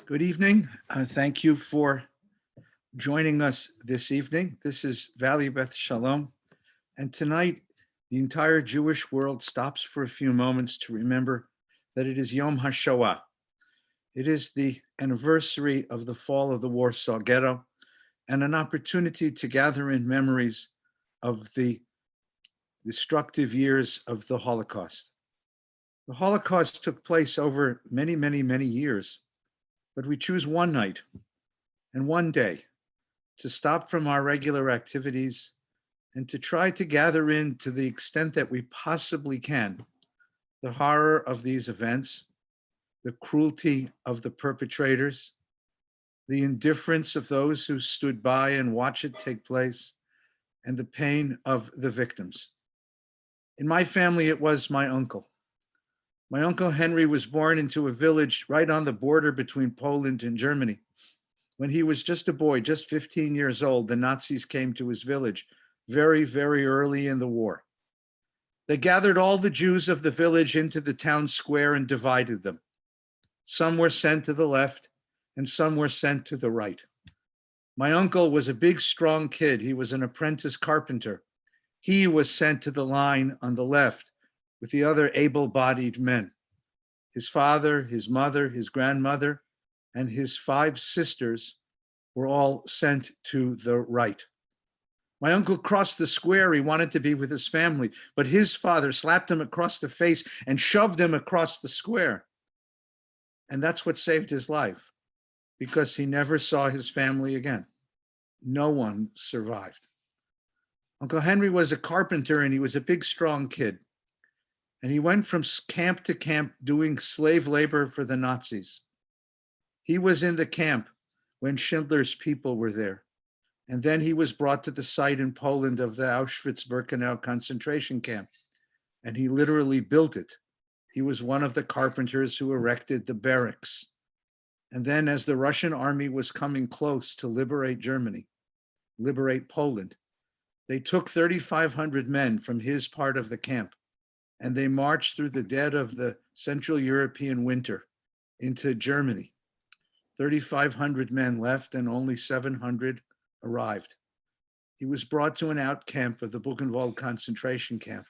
Good evening. Thank you for joining us this evening. This is Valley Beth Shalom. And tonight, the entire Jewish world stops for a few moments to remember that it is Yom HaShoah. It is the anniversary of the fall of the Warsaw Ghetto and an opportunity to gather in memories of the destructive years of the Holocaust. The Holocaust took place over many, many, many years, but we choose one night and one day to stop from our regular activities and to try to gather in, to the extent that we possibly can, the horror of these events, the cruelty of the perpetrators, the indifference of those who stood by and watched it take place, and the pain of the victims. In my family, it was my uncle. My uncle Henry was born into a village right on the border between Poland and Germany. When he was just a boy, just 15 years old, the Nazis came to his village very, very early in the war. They gathered all the Jews of the village into the town square and divided them. Some were sent to the left and some were sent to the right. My uncle was a big, strong kid. He was an apprentice carpenter. He was sent to the line on the left with the other able-bodied men. His father, his mother, his grandmother, and his 5 sisters were all sent to the right. My uncle crossed the square. He wanted to be with his family, but his father slapped him across the face and shoved him across the square. And that's what saved his life, because he never saw his family again. No one survived. Uncle Henry was a carpenter and he was a big, strong kid. And he went from camp to camp doing slave labor for the Nazis. He was in the camp when Schindler's people were there. And then he was brought to the site in Poland of the Auschwitz-Birkenau concentration camp. And he literally built it. He was one of the carpenters who erected the barracks. And then as the Russian army was coming close to liberate Germany, liberate Poland, they took 3,500 men from his part of the camp and they marched through the dead of the Central European winter into Germany. 3,500 men left and only 700 arrived. He was brought to an out camp of the Buchenwald concentration camp,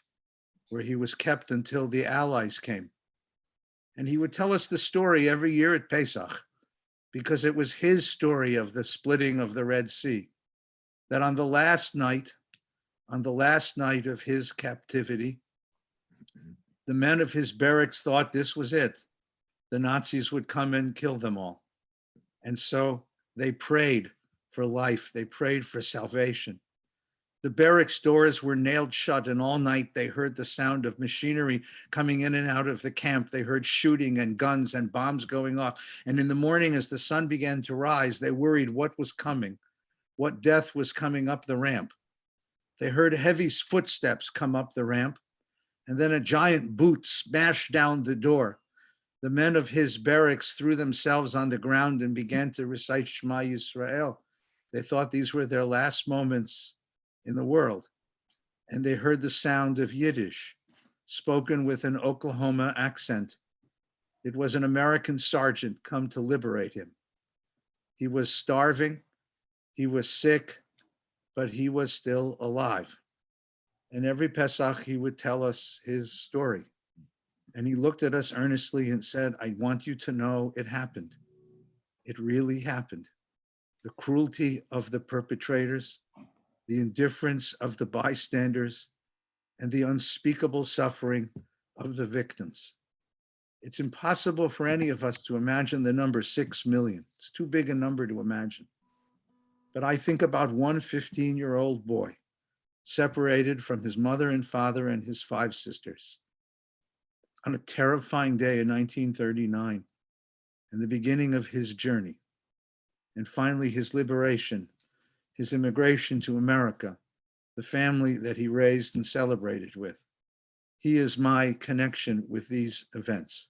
where he was kept until the Allies came. And he would tell us the story every year at Pesach, because it was his story of the splitting of the Red Sea, that on the last night of his captivity, the men of his barracks thought this was it. The Nazis would come and kill them all. And so they prayed for life. They prayed for salvation. The barracks doors were nailed shut, and all night they heard the sound of machinery coming in and out of the camp. They heard shooting and guns and bombs going off. And in the morning, as the sun began to rise, they worried what was coming, what death was coming up the ramp. They heard heavy footsteps come up the ramp, and then a giant boot smashed down the door. The men of his barracks threw themselves on the ground and began to recite Shema Yisrael. They thought these were their last moments in the world. And they heard the sound of Yiddish, spoken with an Oklahoma accent. It was an American sergeant come to liberate him. He was starving, he was sick, but he was still alive. And every Pesach, he would tell us his story. And he looked at us earnestly and said, I want you to know it happened. It really happened. The cruelty of the perpetrators, the indifference of the bystanders, and the unspeakable suffering of the victims. It's impossible for any of us to imagine the number 6 million. It's too big a number to imagine. But I think about one 15-year-old boy separated from his mother and father and his 5 sisters on a terrifying day in 1939, and the beginning of his journey, and finally his liberation, his immigration to America, the family that he raised and celebrated with. He is my connection with these events.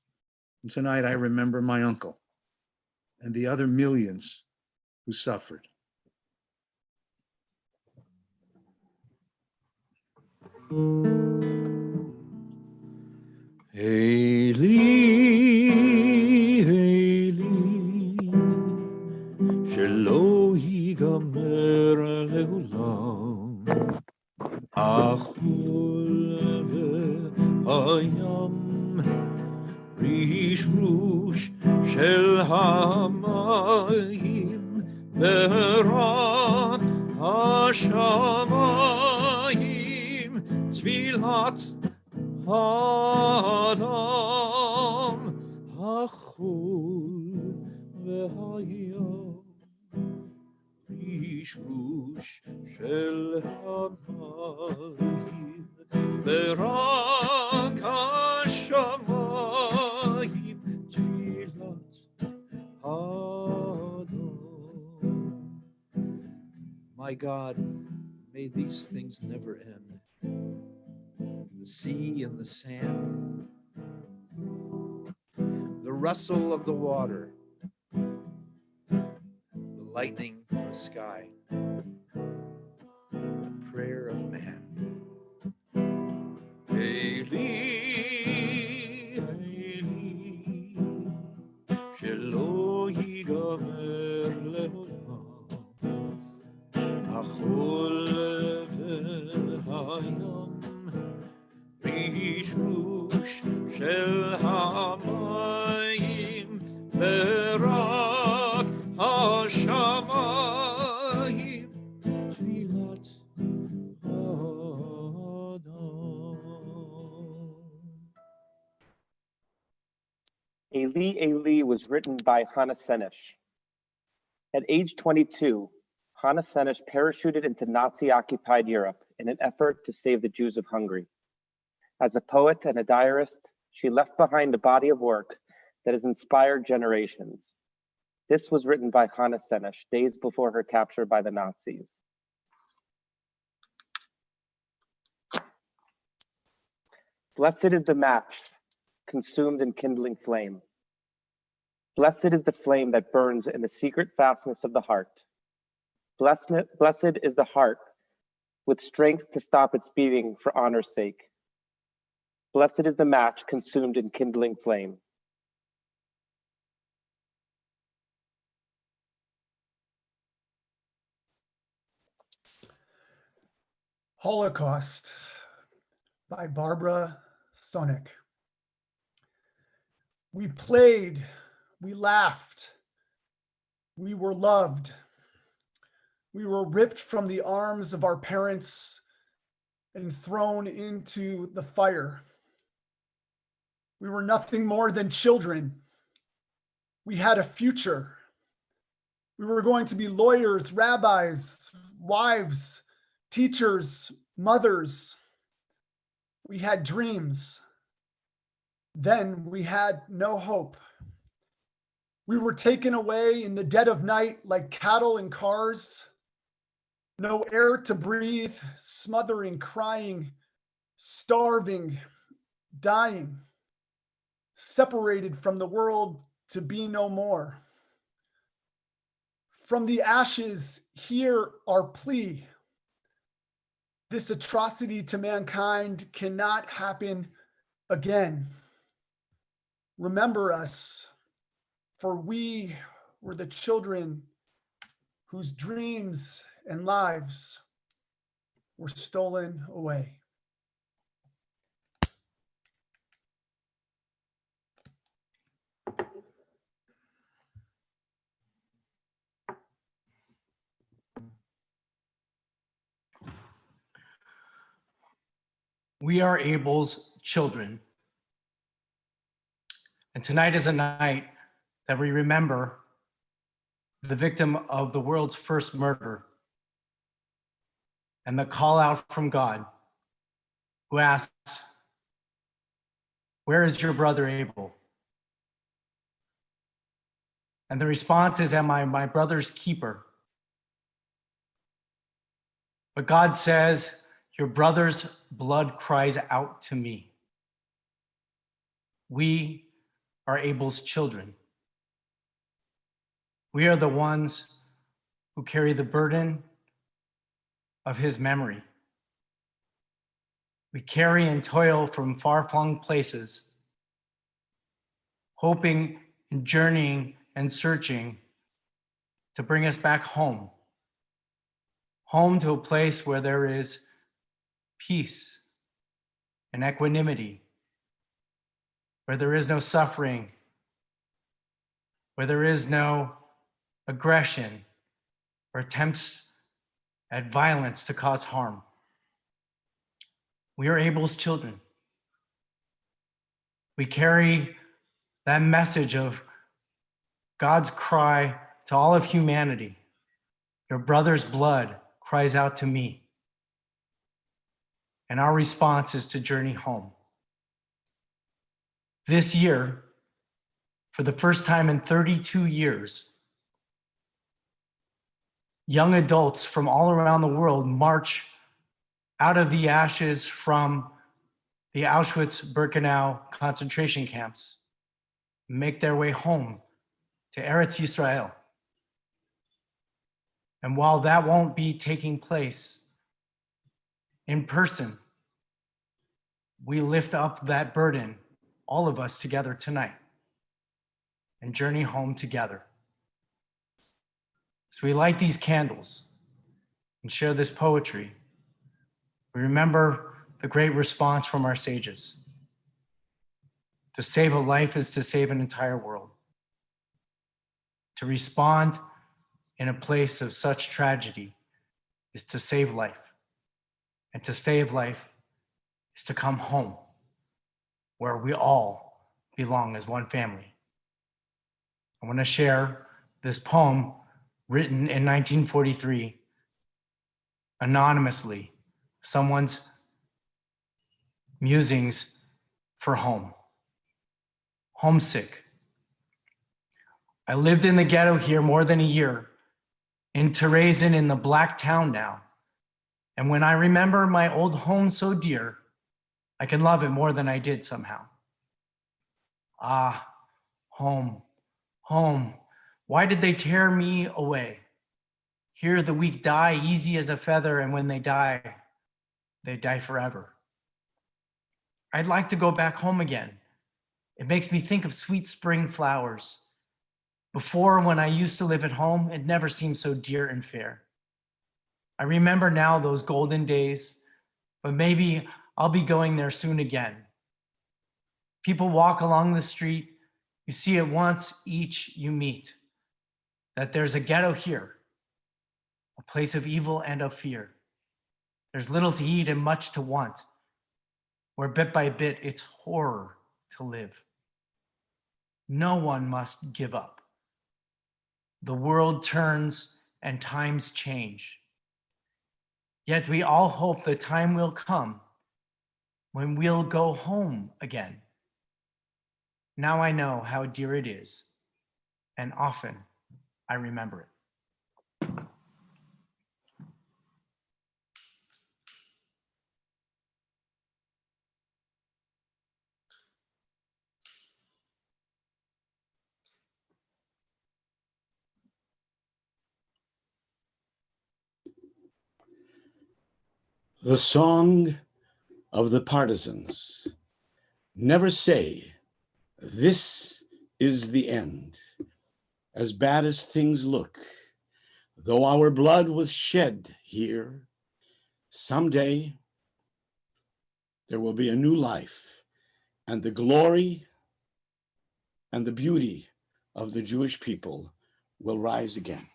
And tonight I remember my uncle and the other millions who suffered. Eli, Eli, hayam rishrush shel hamayim berak hashamayim tfilat Adam hachul v'hayam rishrush shel hamayim berak hashamayim tfilat Adam. My God, may these things never end. The sea and the sand, the rustle of the water, the lightning in the sky, the prayer of man. Eli, Eli, shelo yigamer leolam, achol v'hayam, rishrush shel hamayim, berak hashamayim, tfilat Eli, Eli was written by Hannah Senesh. At age 22, Hannah Senesh parachuted into Nazi-occupied Europe in an effort to save the Jews of Hungary. As a poet and a diarist, she left behind a body of work that has inspired generations. This was written by Hannah Senesh days before her capture by the Nazis. Blessed is the match consumed in kindling flame. Blessed is the flame that burns in the secret fastness of the heart. Blessed is the heart with strength to stop its beating for honor's sake. Blessed is the match consumed in kindling flame. Holocaust by Barbara Sonic. We played, we laughed, we were loved. We were ripped from the arms of our parents and thrown into the fire. We were nothing more than children. We had a future. We were going to be lawyers, rabbis, wives, teachers, mothers. We had dreams. Then we had no hope. We were taken away in the dead of night like cattle in cars. No air to breathe, smothering, crying, starving, dying, separated from the world to be no more. From the ashes, hear our plea. This atrocity to mankind cannot happen again. Remember us, for we were the children whose dreams and lives were stolen away. We are Abel's children. And tonight is a night that we remember the victim of the world's first murder and the call out from God, who asked, "Where is your brother Abel?" And the response is, "Am I my brother's keeper?" But God says, "Your brother's blood cries out to me." We are Abel's children. We are the ones who carry the burden of his memory. We carry and toil from far-flung places, hoping and journeying and searching to bring us back home. Home to a place where there is peace and equanimity where there is no suffering, where there is no aggression or attempts at violence to cause harm. We are Abel's children. We carry that message of God's cry to all of humanity. Your brother's blood cries out to me. And our response is to journey home. This year, for the first time in 32 years, young adults from all around the world march out of the ashes from the Auschwitz-Birkenau concentration camps, make their way home to Eretz Yisrael. And while that won't be taking place in person, we lift up that burden, all of us together tonight, and journey home together. So we light these candles and share this poetry. We remember the great response from our sages. To save a life is to save an entire world. To respond in a place of such tragedy is to save life. And to save life is to come home, where we all belong as one family. I want to share this poem written in 1943, anonymously, someone's musings for home. Homesick. I lived in the ghetto here more than a year, in Terezin in the Black Town now. And when I remember my old home so dear, I can love it more than I did somehow. Ah, home, home, why did they tear me away? Here the weak die easy as a feather, and when they die forever. I'd like to go back home again. It makes me think of sweet spring flowers. Before, when I used to live at home, it never seemed so dear and fair. I remember now those golden days, but maybe I'll be going there soon again. People walk along the street, you see it once each you meet, that there's a ghetto here, a place of evil and of fear. There's little to eat and much to want, where bit by bit it's horror to live. No one must give up. The world turns and times change. Yet we all hope the time will come when we'll go home again. Now I know how dear it is, and often I remember it. The Song of the Partisans. Never say, this is the end. As bad as things look, though our blood was shed here, someday there will be a new life, and the glory and the beauty of the Jewish people will rise again.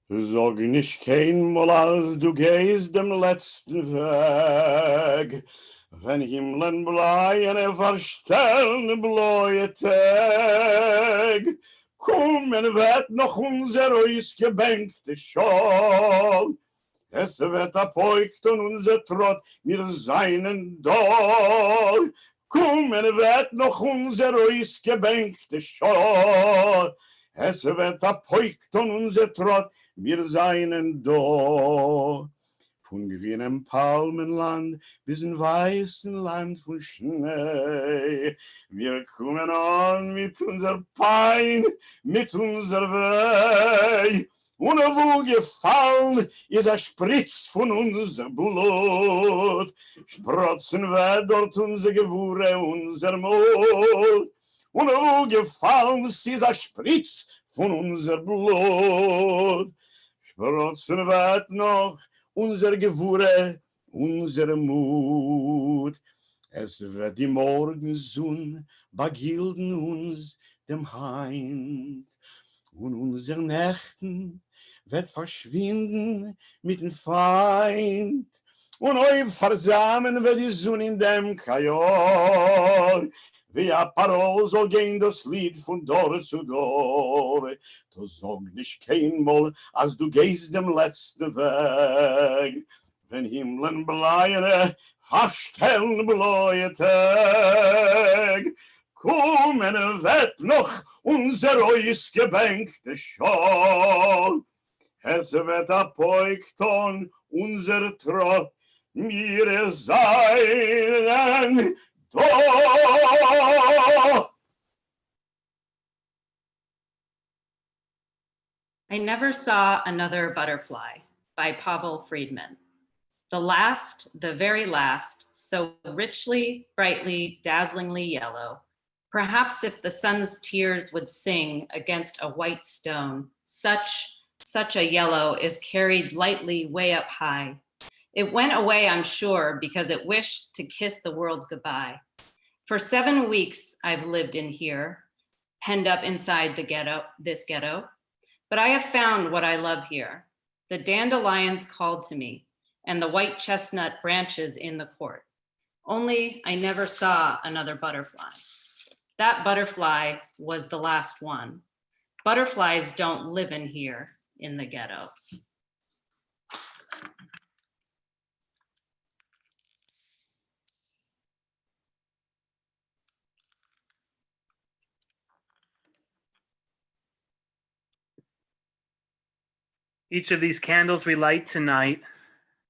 Sag nicht kein Mal, als du gehst dem letzten Weg, wenn Himmeln bleien verstellen bläue Tag. Kommen wird noch unser ausgebänkte Schal, es wird apoikt und unser Trott, wir seinen da. Kommen wird noch unser ausgebänkte Schal, es wird apoikt und unser Trott, wir seien da. Von grünem Palmenland bis in weißen Land von Schnee. Wir kommen an mit unser Pein, mit unser Weh. Und wo gefallen ist ein Spritz von unser Blut. Sprotzen wird dort unser Gewurre, unser Mut. Und wo gefallen ist ein Spritz von unser Blut. Sprotzen wird noch unser Gewurre, unser Mut. Es wird die Morgensonne begilden uns dem Heind. Und unsere Nächten wird verschwinden mit dem Feind. Und euch versammeln wird die Sonne in dem Kajor. Wie a Parol soll gehen das Lied von Dor zu Dor. Du sag nicht keinmal, als du gehst dem letzten Weg. Wenn Himmeln bleiere, verstellen bläue Tag. Kommen wird noch unser euch gebänkte Schor. Es wird apoikton unser Trott, mir sein do. I Never Saw Another Butterfly by Pavol Friedman. The very last, so richly, brightly, dazzlingly yellow. Perhaps if the sun's tears would sing against a white stone, such a yellow is carried lightly way up high. It went away, I'm sure, because it wished to kiss the world goodbye. For 7 weeks I've lived in here, penned up inside this ghetto. But I have found what I love here. The dandelions called to me, and the white chestnut branches in the court. Only I never saw another butterfly. That butterfly was the last one. Butterflies don't live in here in the ghetto. Each of these candles we light tonight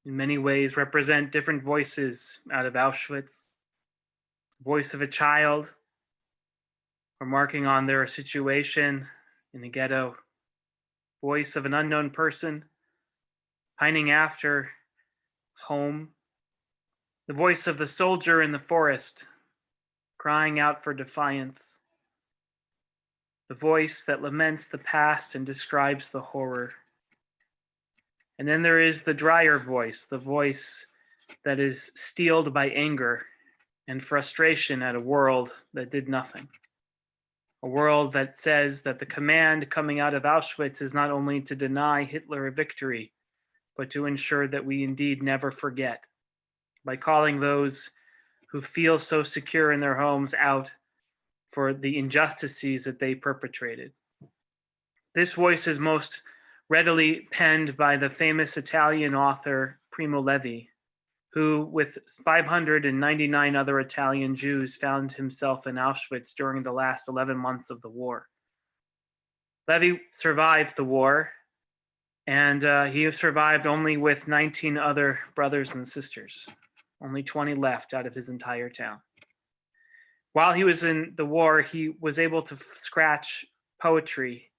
in many ways represent different voices out of Auschwitz. The voice of a child remarking on their situation in the ghetto. Voice of an unknown person pining after home. The voice of the soldier in the forest crying out for defiance. The voice that laments the past and describes the horror. And then there is the drier voice, the voice that is steeled by anger and frustration at a world that did nothing. A world that says that the command coming out of Auschwitz is not only to deny Hitler a victory, but to ensure that we indeed never forget, by calling those who feel so secure in their homes out for the injustices that they perpetrated. This voice is most readily penned by the famous Italian author Primo Levi, who, with 599 other Italian Jews, found himself in Auschwitz during the last 11 months of the war. Levi survived the war, and he survived only with 19 other brothers and sisters, only 20 left out of his entire town. While he was in the war, he was able to scratch poetry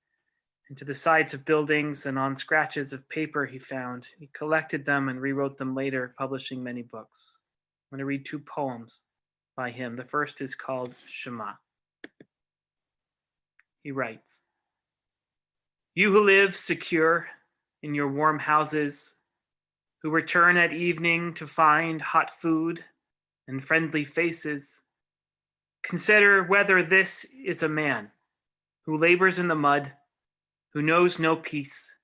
into the sides of buildings and on scratches of paper he found. He collected them and rewrote them later, publishing many books. I'm going to read 2 poems by him. The first is called Shema. He writes, "You who live secure in your warm houses, who return at evening to find hot food and friendly faces, consider whether this is a man who labors in the mud, who knows no peace,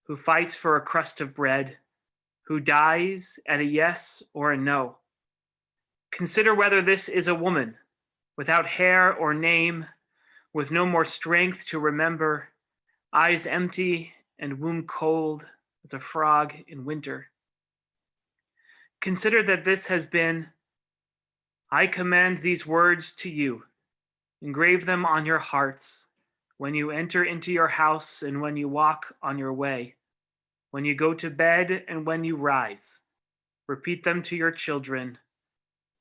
who fights for a crust of bread, who dies at a yes or a no. Consider whether this is a woman without hair or name, with no more strength to remember, eyes empty and womb cold as a frog in winter. Consider that this has been, I command these words to you, engrave them on your hearts, when you enter into your house and when you walk on your way, when you go to bed and when you rise. Repeat them to your children,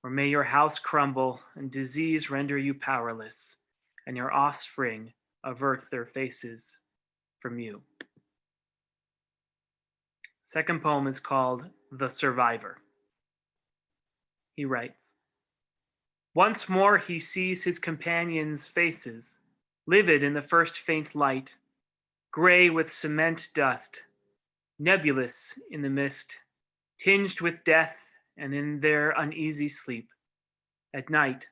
or may your house crumble and disease render you powerless, and your offspring avert their faces from you." Second poem is called The Survivor. He writes, "Once more he sees his companions' faces, livid in the first faint light, gray with cement dust, nebulous in the mist, tinged with death and in their uneasy sleep. At night,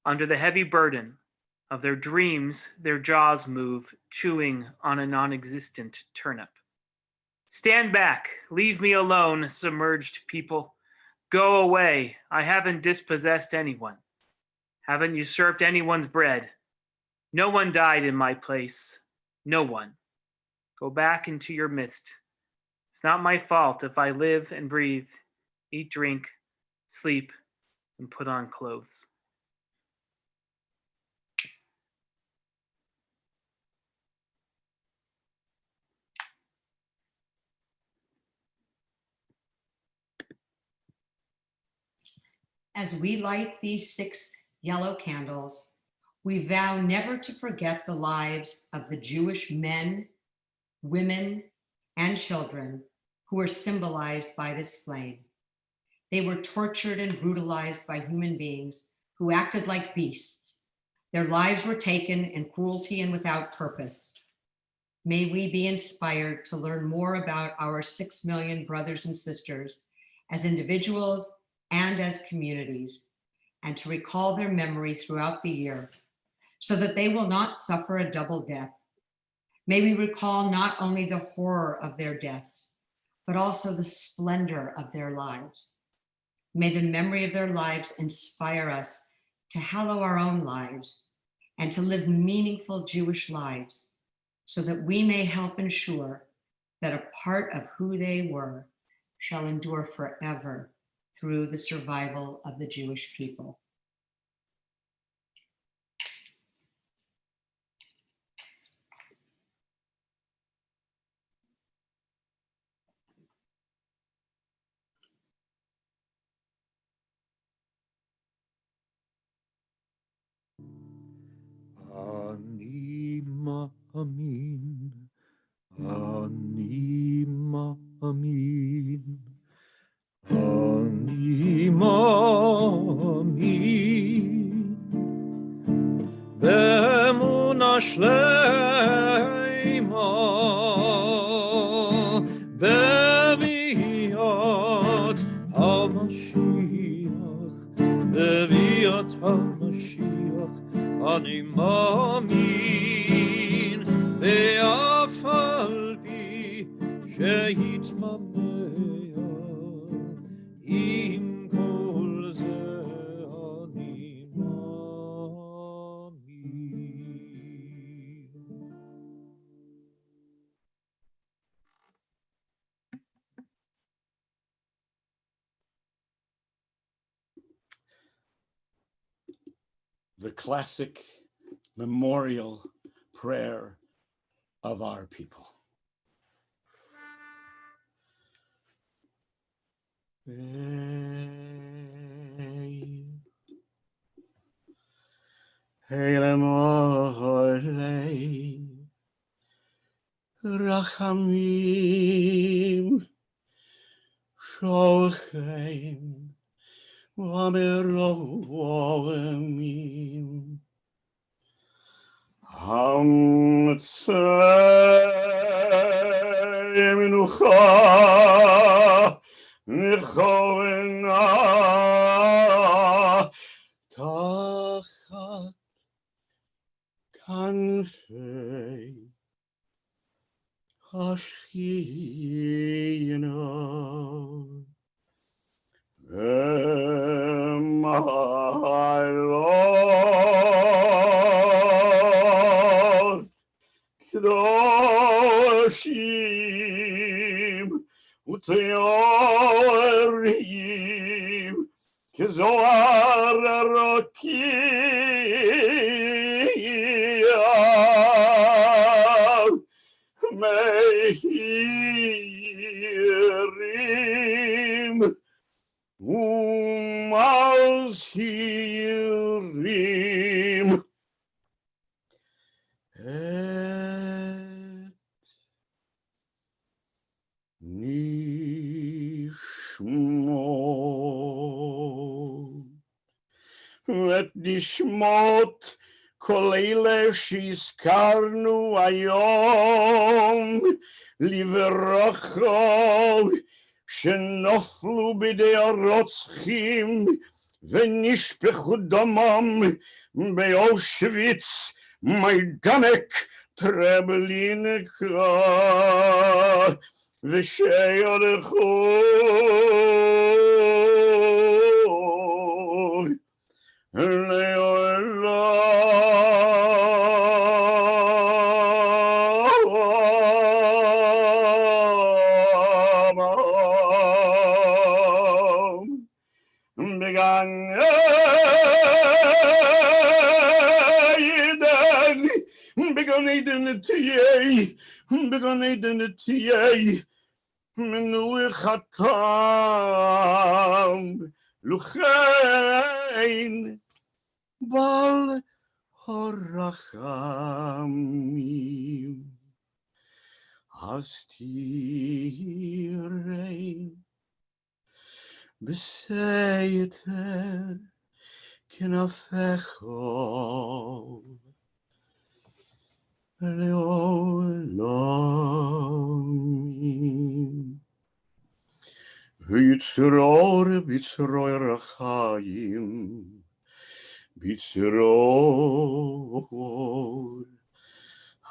under the heavy burden of their dreams, their jaws move, chewing on a non-existent turnip. Stand back, leave me alone, submerged people. Go away, I haven't dispossessed anyone. Haven't usurped anyone's bread. No one died in my place. No one. Go back into your mist. It's not my fault if I live and breathe, eat, drink, sleep, and put on clothes. As we light these 6 yellow candles, we vow never to forget the lives of the Jewish men, women, and children who are symbolized by this flame. They were tortured and brutalized by human beings who acted like beasts. Their lives were taken in cruelty and without purpose. May we be inspired to learn more about our 6 million brothers and sisters as individuals and as communities, and to recall their memory throughout the year so that they will not suffer a double death. May we recall not only the horror of their deaths, but also the splendor of their lives. May the memory of their lives inspire us to hallow our own lives and to live meaningful Jewish lives so that we may help ensure that a part of who they were shall endure forever through the survival of the Jewish people. Ani ma'amin, ani ma'amin, ani ma'amin, be'emuna shleima, be'viat ha'mashiach, be'viat ha'mashiach, ani ma'amin, ve'af al pi she'yitmamea, im kol ze ani ma'amin. The classic memorial prayer of our people. Rachamim Sholcheim Vameroim Hamtzei Menucha Nechovena Tachat Kanfei Hashchina my Lord, Kedoshim Uteorim Kezoar Rokia Mehirim Umazhirim et nishmot kol ele שהזכרנו היום לברכה שנפלו בידי הרוצחים ונשפכו דמם באושוויץ, מיידנק טרבלינקה, ושילכו לעולם. בגן עדן תהיה, בגן עדן תהיה, מנוחתם, לוחן בעל הרחמים. אז תראה בסתר כנפיך לעולמים. ויצרור בצרור החיים, בצרור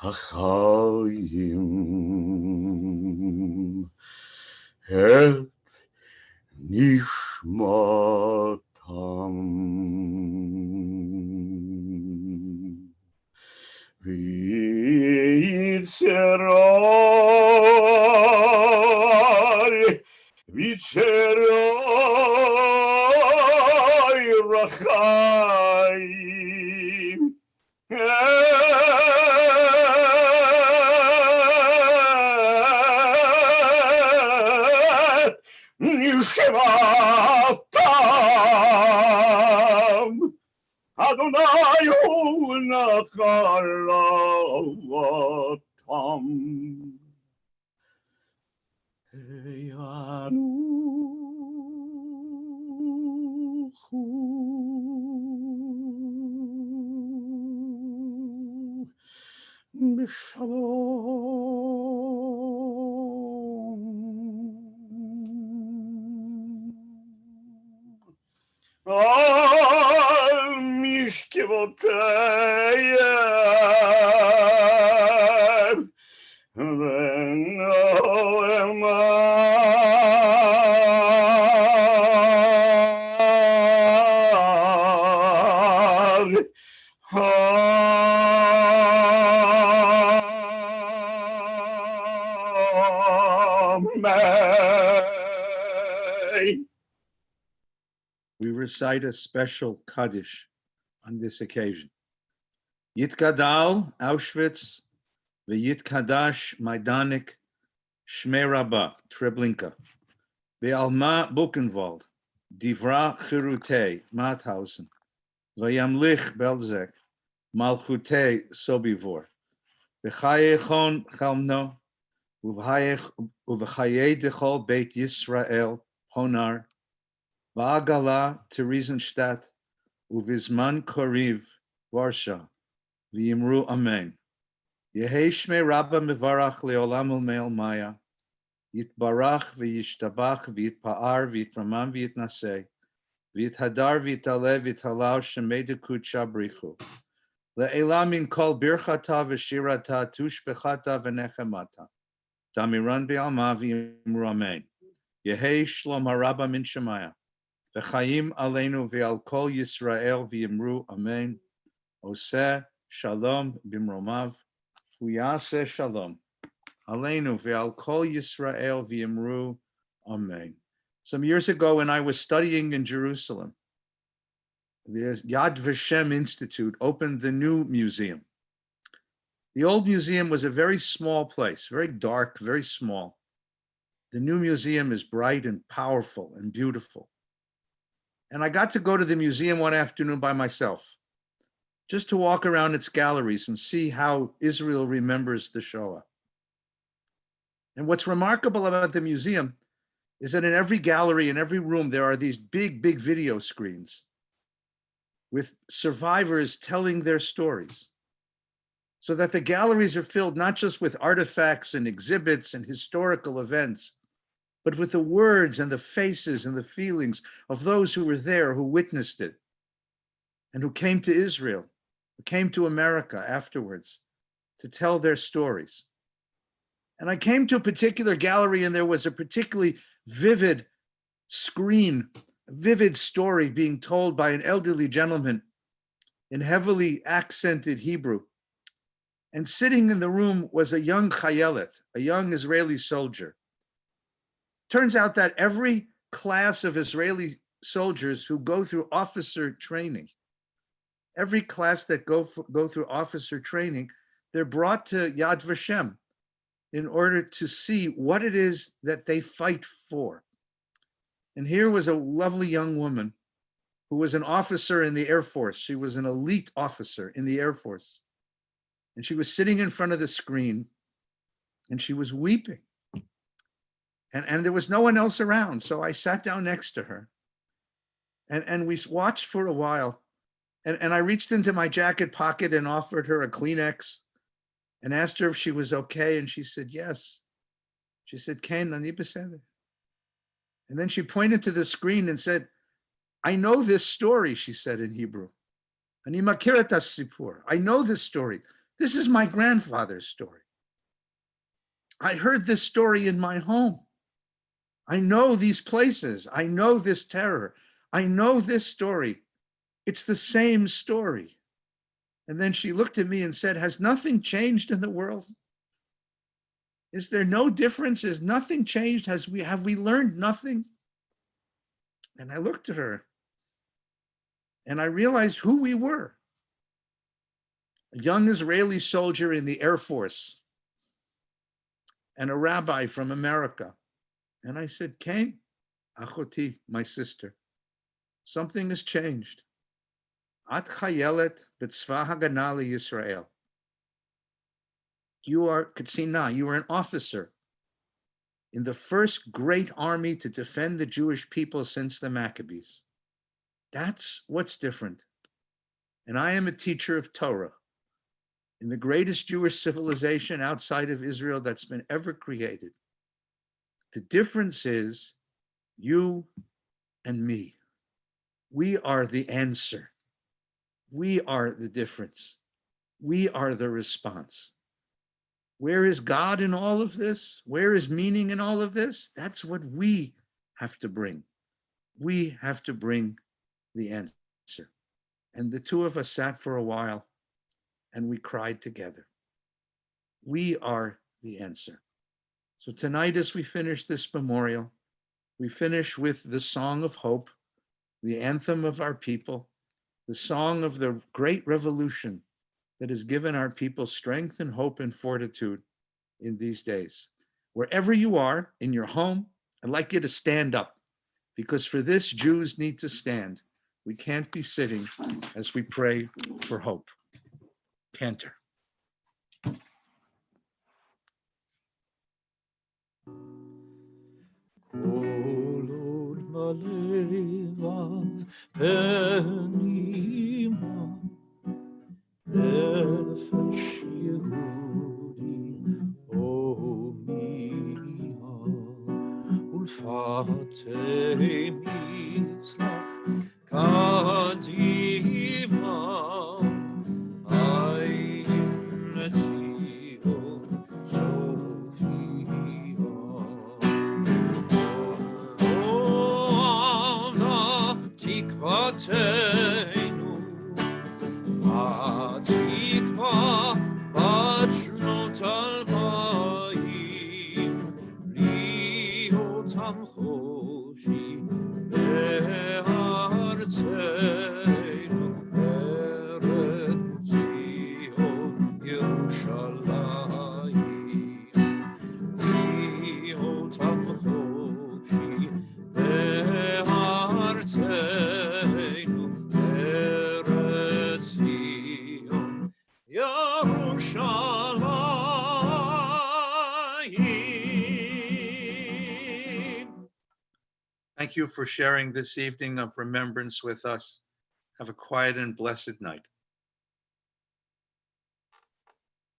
החיים, את נשמתם. ויצרור החיים, נשמתם. אדוני הוא נחלתם. ינוחו בשלום על משכבותיהם Amen. We recite a special Kaddish on this occasion. Yitkadal Auschwitz, v'yitkadash Majdanek, Shmei Rabbah, Treblinka, v'alma Buchenwald, Divra Chirutei, Mauthausen, v'yamlich Belzek, Malchutei Sobivor, v'chayechon Chalmno, uv'chayei dechol Beit Yisrael, Honar, v'agala Theresienstadt, uvizman Koriv, Varsha, v'yimru Amen. Yehei Shmei Rabbah mevarach leolam u'me'el maya, yitbarach v'yishtabach v'yitpa'ar v'yitramam v'yitnaseh, v'yithadar v'yitale v'yithalau shemei dekut shabrichu. Le'elam min kol birchata v'shirata tushbechata v'nechemata. Damiran b'alma v'yimru Amen. Yehei Shlom HaRabbah min Shemaya. V'chayim aleinu v'al kol Yisrael v'yimru Amen. Oseh Shalom b'mromav. Uyaseh Shalom. Aleinu v'al kol Yisrael v'yimru Amen. Some years ago when I was studying in Jerusalem, the Yad Vashem Institute opened the new museum. The old museum was a very small place, very dark, very small. The new museum is bright and powerful and beautiful. And I got to go to the museum one afternoon by myself, just to walk around its galleries and see how Israel remembers the Shoah. And what's remarkable about the museum is that in every gallery, in every room, there are these big, big video screens with survivors telling their stories, so that the galleries are filled not just with artifacts and exhibits and historical events, but with the words and the faces and the feelings of those who were there, who witnessed it, and who came to Israel, who came to America afterwards to tell their stories. And I came to a particular gallery, and there was a particularly vivid screen, a vivid story being told by an elderly gentleman in heavily accented Hebrew. And sitting in the room was a young chayelet, a young Israeli soldier. Turns out that every class of Israeli soldiers who go through officer training, every class that go through officer training, they're brought to Yad Vashem in order to see what it is that they fight for. And here was a lovely young woman who was an officer in the Air Force. She was an elite officer in the Air Force. And she was sitting in front of the screen and she was weeping. And there was no one else around. So I sat down next to her and we watched for a while. And I reached into my jacket pocket and offered her a Kleenex and asked her if she was okay. And she said, yes. She said, Ken, ani beseder. And then she pointed to the screen and said, I know this story, she said in Hebrew. Ani makirat sipur. I know this story. This is my grandfather's story. I heard this story in my home. I know these places. I know this terror. I know this story. It's the same story. And then she looked at me and said, has nothing changed in the world? Is there no difference? Has nothing changed? Have we learned nothing? And I looked at her and I realized who we were. A young Israeli soldier in the Air Force and a rabbi from America. And I said, Cain, achoti, my sister, something has changed. At chayelet b'tzva hagana Yisrael. You are katsina, you are an officer in the first great army to defend the Jewish people since the Maccabees. That's what's different. And I am a teacher of Torah in the greatest Jewish civilization outside of Israel that's been ever created. The difference is you and me. We are the answer. We are the difference. We are the response. Where is God in all of this? Where is meaning in all of this? That's what we have to bring. We have to bring the answer. And the two of us sat for a while and we cried together. We are the answer. So tonight, as we finish this memorial, we finish with the song of hope, the anthem of our people, the song of the great revolution that has given our people strength and hope and fortitude in these days. Wherever you are, in your home, I'd like you to stand up, because for this, Jews need to stand. We can't be sitting as we pray for hope. Cantor. כל עוד בלבב פנימה נפש יהודי הומייה ולפתי מצלח קדימה עין ציון צופיה תקוותנו, התקווה בת שנות 2000, להיות עם חופשי בארצנו, ארץ ציון ירושלים, להיות עם חופשי בארצנו, ארץ ציון, ירושלים. Thank you for sharing this evening of remembrance with us. Have a quiet and blessed night.